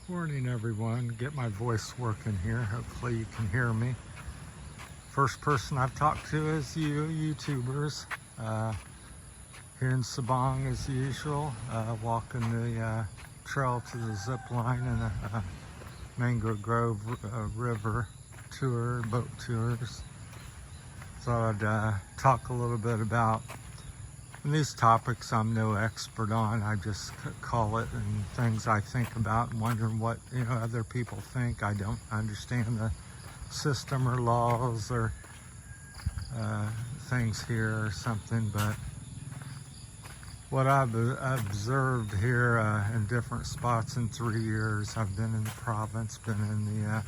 Morning everyone, get my voice working here, hopefully you can hear me. First person I've talked to is you YouTubers, here in Sabang as usual, walking the trail to the zip line and the Mango Grove River tour, boat tours. Thought I'd talk a little bit about these topics. I'm no expert on, I just call it, and things I think about and wondering what other people think. I don't understand the system or laws or things here or something, but what I've observed here in different spots in 3 years, I've been in the province, been in the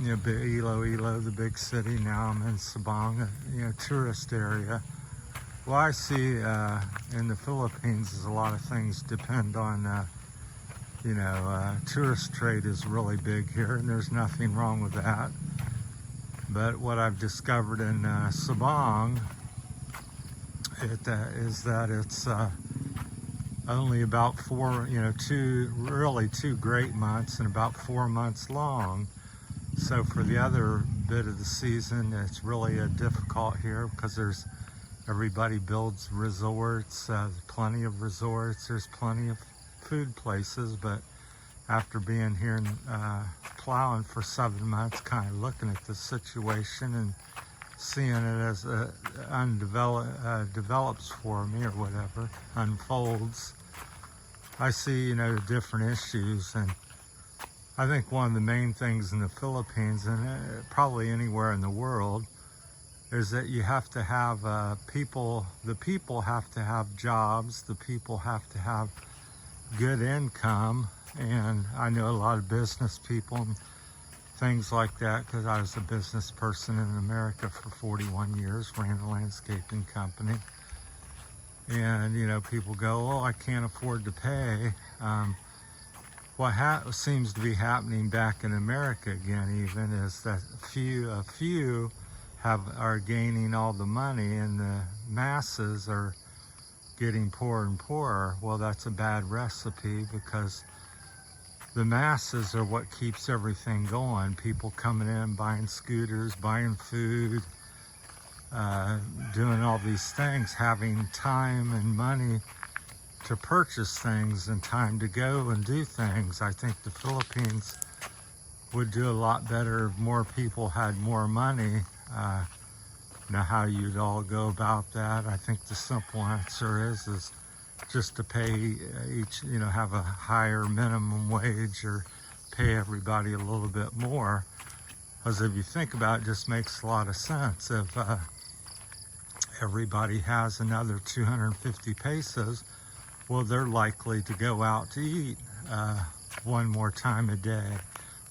Iloilo, the big city. Now I'm in Sabang, tourist area. Well, I see in the Philippines is a lot of things depend on, tourist trade is really big here, and there's nothing wrong with that. But what I've discovered in Sabang is that it's only about two great months and about 4 months long. So for the other bit of the season, it's really difficult here because everybody builds resorts, plenty of resorts, there's plenty of food places, but after being here in Palawan for 7 months, kind of looking at the situation and seeing it as develops for me or whatever, unfolds, I see, different issues. And I think one of the main things in the Philippines, and probably anywhere in the world, is that you have to have the people have to have jobs, the people have to have good income. And I know a lot of business people and things like that because I was a business person in America for 41 years, ran a landscaping company. And, people go, oh, I can't afford to pay. What seems to be happening back in America again even is that a few are gaining all the money and the masses are getting poorer and poorer. Well, that's a bad recipe because the masses are what keeps everything going. People coming in, buying scooters, buying food, doing all these things, having time and money to purchase things and time to go and do things. I think the Philippines would do a lot better if more people had more money. Now how you'd all go about that, I think the simple answer is just to pay each, have a higher minimum wage or pay everybody a little bit more. Because if you think about it, it just makes a lot of sense. If everybody has another 250 pesos, well, they're likely to go out to eat one more time a day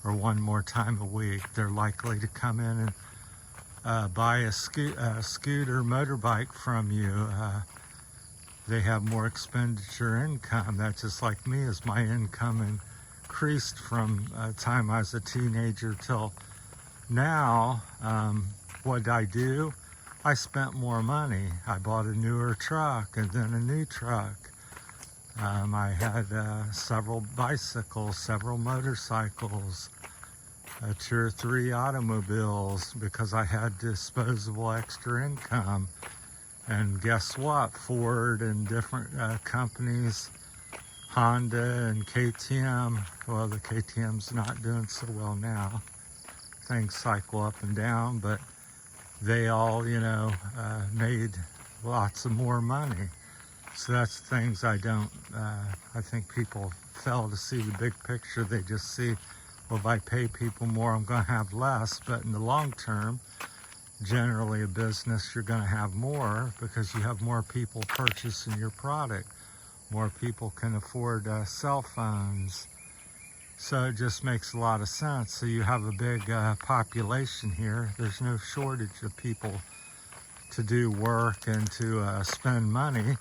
or one more time a week. They're likely to come in and buy a scooter, motorbike from you. They have more expenditure income. That's just like me, as my income increased from the time I was a teenager till now. What did I do? I spent more money. I bought a newer truck and then a new truck. I had several bicycles, several motorcycles, 2 or 3 automobiles because I had disposable extra income. And guess what? Ford and different companies, Honda and KTM, well, the KTM's not doing so well now. Things cycle up and down, but they all, made lots of more money. So that's things I think people fail to see the big picture. They just see, well, if I pay people more, I'm going to have less. But in the long term, generally a business, you're going to have more because you have more people purchasing your product. More people can afford cell phones. So it just makes a lot of sense. So you have a big population here. There's no shortage of people to do work and to spend money.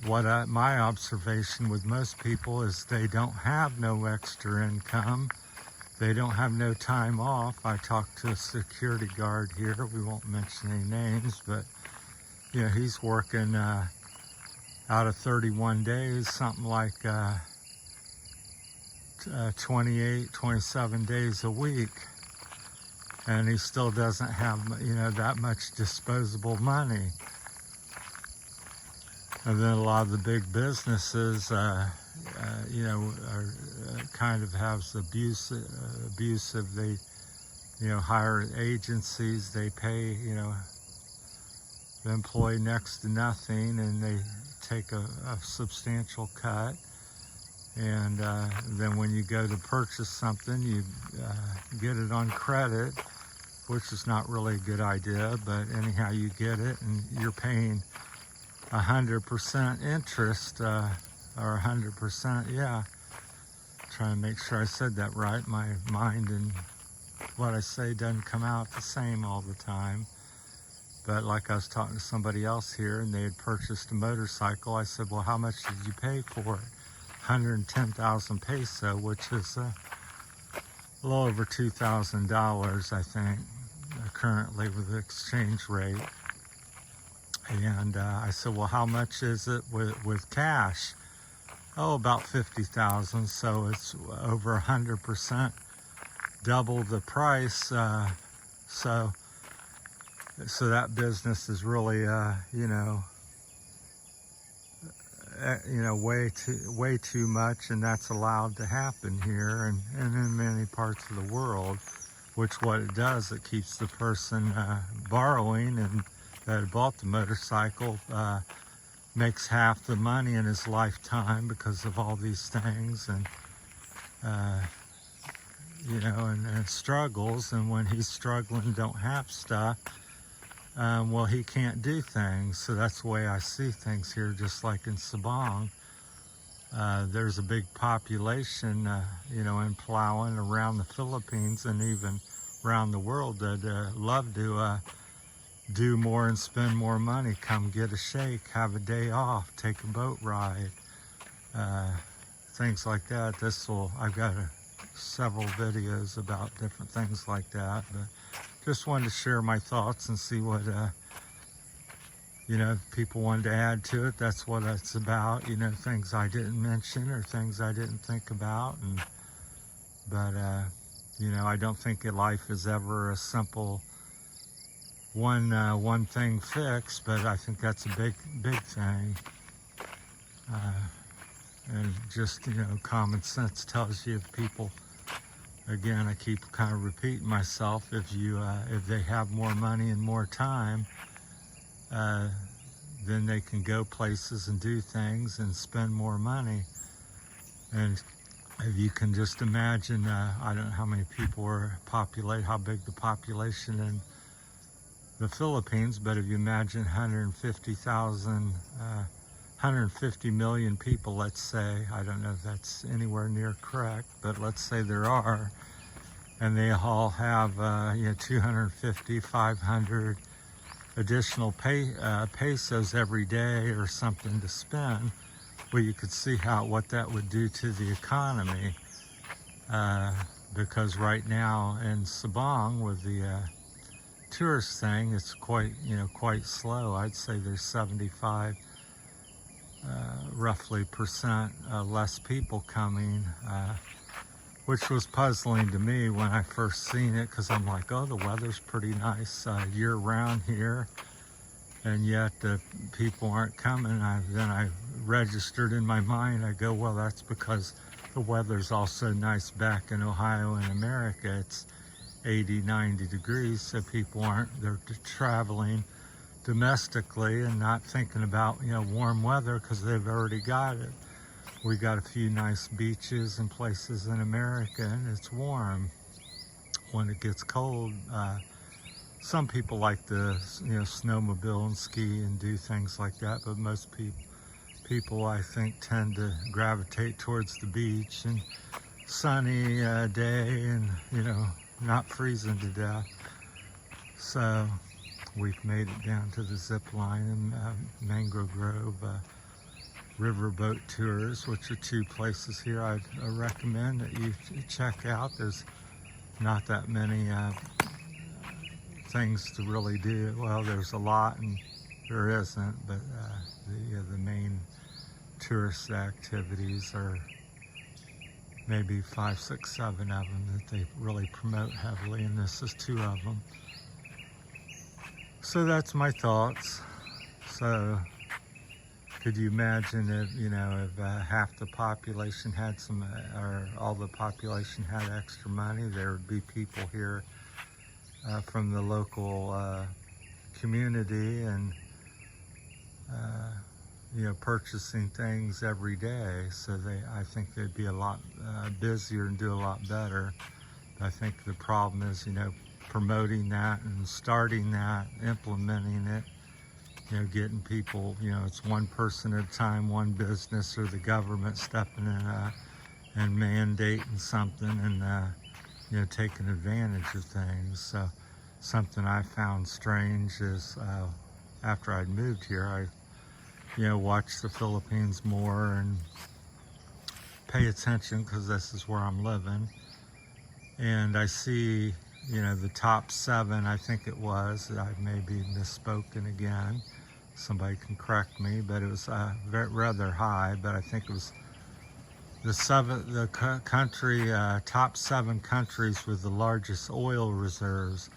My observation with most people is they don't have no extra income. They don't have no time off. I talked to a security guard here. We won't mention any names, but he's working out of 31 days, something like 28, 27 days a week, and he still doesn't have, that much disposable money. And then a lot of the big businesses, are kind of have abusive. They, hire agencies. They pay, the employee next to nothing, and they take a substantial cut. And then when you go to purchase something, you get it on credit, which is not really a good idea, but anyhow, you get it, and you're paying 100% interest, or 100%, yeah. Trying to make sure I said that right. My mind and what I say doesn't come out the same all the time. But like I was talking to somebody else here, and they had purchased a motorcycle. I said, well, how much did you pay for it? 110,000 peso, which is a little over $2,000, I think, currently with the exchange rate. And I said, well, how much is it with cash? Oh, about 50,000. So it's over 100%, double the price. So that business is really, way too much, and that's allowed to happen here and in many parts of the world. Which what it does, it keeps the person borrowing, and that bought the motorcycle makes half the money in his lifetime because of all these things, and and struggles. And when he's struggling, don't have stuff, well, he can't do things. So that's the way I see things here, just like in Sabang. There's a big population, in Palawan, around the Philippines, and even around the world that love to do more and spend more money. Come get a shake, have a day off, take a boat ride, things like that. I've got several videos about different things like that, but just wanted to share my thoughts and see what if people wanted to add to it. That's what it's about, things I didn't mention or things I didn't think about. But I don't think life is ever a simple one thing fix, but I think that's a big thing. And just, common sense tells you, if people, again, I keep kind of repeating myself, if they have more money and more time, then they can go places and do things and spend more money. And if you can just imagine, I don't know how many people how big the population in the Philippines, but if you imagine 150 million people, let's say, I don't know if that's anywhere near correct, but let's say there are, and they all have 250, 500 additional pesos every day or something to spend. Well, you could see what that would do to the economy, because right now in Sabang, with the tourist thing, it's quite slow. I'd say there's 75 roughly percent less people coming, which was puzzling to me when I first seen it, because I'm like, oh, the weather's pretty nice year round here, and yet people aren't coming. Then I registered in my mind, I go, well, that's because the weather's also nice back in Ohio and America. It's 80, 90 degrees, so people they're traveling domestically and not thinking about, warm weather, because they've already got it. We got a few nice beaches and places in America, and it's warm. When it gets cold, some people like to, snowmobile and ski and do things like that, but most people, I think, tend to gravitate towards the beach and sunny day, and, not freezing to death. So we've made it down to the zip line and Mangrove Grove riverboat tours, which are two places here I'd recommend that you check out. There's not that many things to really do. Well, there's a lot, and there isn't, but the main tourist activities are maybe 5, 6, 7 of them that they really promote heavily, and this is 2 of them. So that's my thoughts. So could you imagine if, if half the population had some, or all the population had extra money, there would be people here from the local community and, purchasing things every day. So I think they'd be a lot busier and do a lot better. But I think the problem is, promoting that and starting that, implementing it, getting people, it's one person at a time, one business or the government stepping in and mandating something and, taking advantage of things. So something I found strange is after I'd moved here, I, watched the Philippines more and pay attention because this is where I'm living. And I see, the top 7, I think it was, I may be misspoken again, somebody can correct me, but it was rather high, but I think it was the top 7 countries with the largest oil reserves.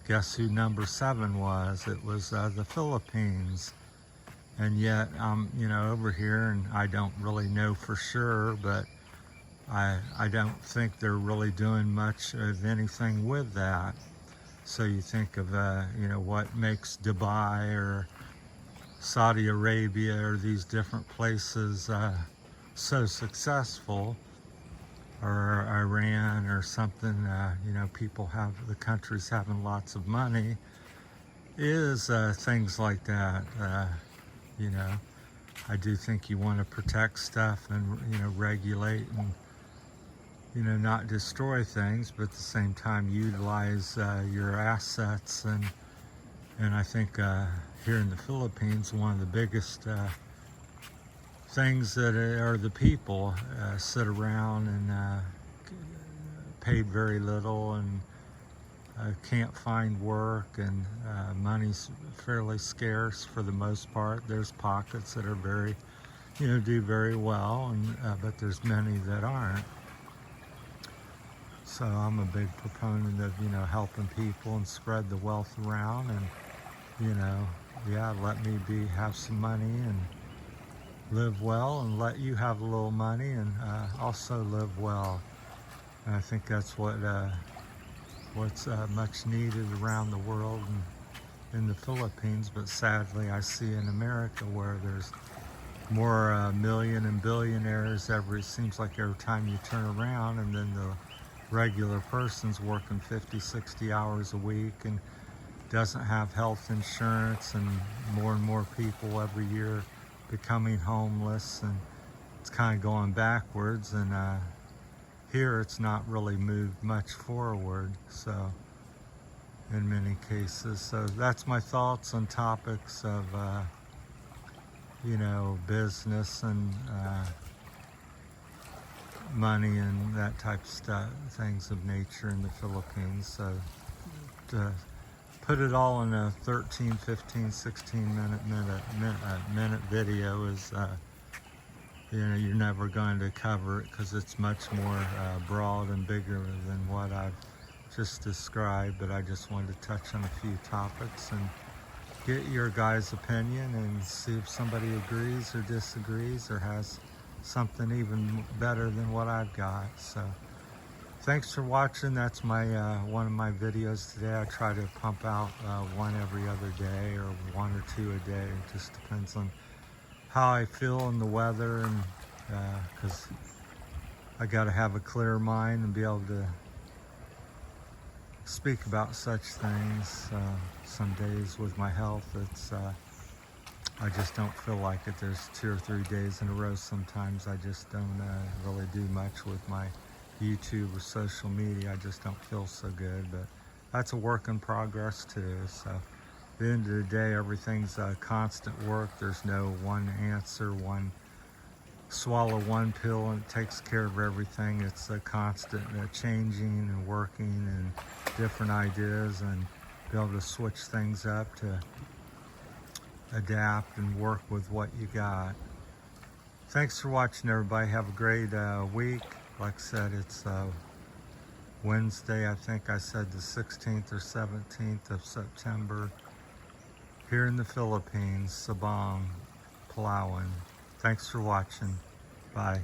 Guess who number 7 was? It was the Philippines. And yet I'm, over here, and I don't really know for sure, but I don't think they're really doing much of anything with that. So you think of, what makes Dubai or Saudi Arabia or these different places so successful, or Iran or something, the countries having lots of money, is things like that. I do think you want to protect stuff and, regulate and, not destroy things, but at the same time utilize your assets. And I think here in the Philippines, one of the biggest things that are the people sit around and paid very little and can't find work, and money's fairly scarce for the most part. There's pockets that are very, do very well, and but there's many that aren't. So I'm a big proponent of, helping people and spread the wealth around, and, let me have some money and live well, and let you have a little money and also live well. And I think that's what's much needed around the world and in the Philippines. But sadly, I see in America where there's more million and billionaires it seems like every time you turn around, and then the regular person's working 50, 60 hours a week and doesn't have health insurance, and more people every year becoming homeless, and it's kind of going backwards. And here it's not really moved much forward, so in many cases. So that's my thoughts on topics of business and money and that type of stuff, things of nature in the Philippines. So to put it all in a 13, 15, 16 minute video is you're never going to cover it, because it's much more broad and bigger than what I've just described. But I just wanted to touch on a few topics and get your guys' opinion and see if somebody agrees or disagrees or has something even better than what I've got. So thanks for watching. That's my one of my videos today. I try to pump out one every other day, or 1 or 2 a day. It just depends on how I feel in the weather, and because I got to have a clear mind and be able to speak about such things. Some days with my health, it's I just don't feel like it. There's 2 or 3 days in a row sometimes I just don't really do much with my YouTube or social media. I just don't feel so good, but that's a work in progress too. So at the end of the day, everything's a constant work. There's no one answer, swallow one pill and it takes care of everything. It's a constant changing and working and different ideas, and be able to switch things up to adapt and work with what you got. Thanks for watching, everybody. Have a great week. Like I said, it's Wednesday, I think I said the 16th or 17th of September, here in the Philippines, Sabang, Palawan. Thanks for watching. Bye.